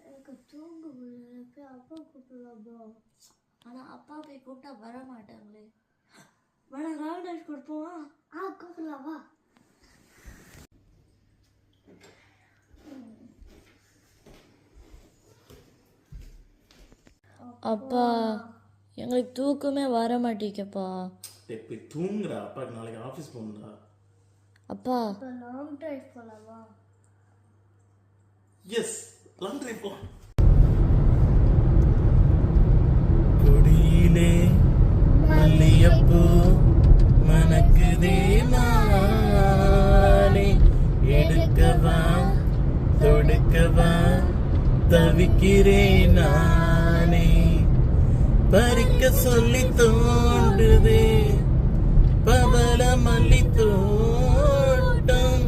எனக்கு தூங்க முடியல. போய் அப்பா கூப்பிடலாமா? ஆனால் அப்பா போய் கூப்பிட்டா வர மாட்டாங்களே. வேணா ராவல் ரைஸ் கொடுப்போமா? கூப்பிடலாமா? அப்பா எங்களுக்கு தூக்கமே வர மாட்டேங்கப்பா. போய் தூங்குறா. அப்பாக்கு நாளைக்கு ஆஃபீஸ் போகணும்டா. அப்பா லாங் டிரைவ் போகலாமா? எஸ், லாங் டிரைவ் போ. கொடியிலே மல்லியப்பூ மணக்குதே மானே, எடுக்கவா தொடுக்கவா தவிக்கிறேன் நானே, பறிக்க சொல்லி தோண்டுதே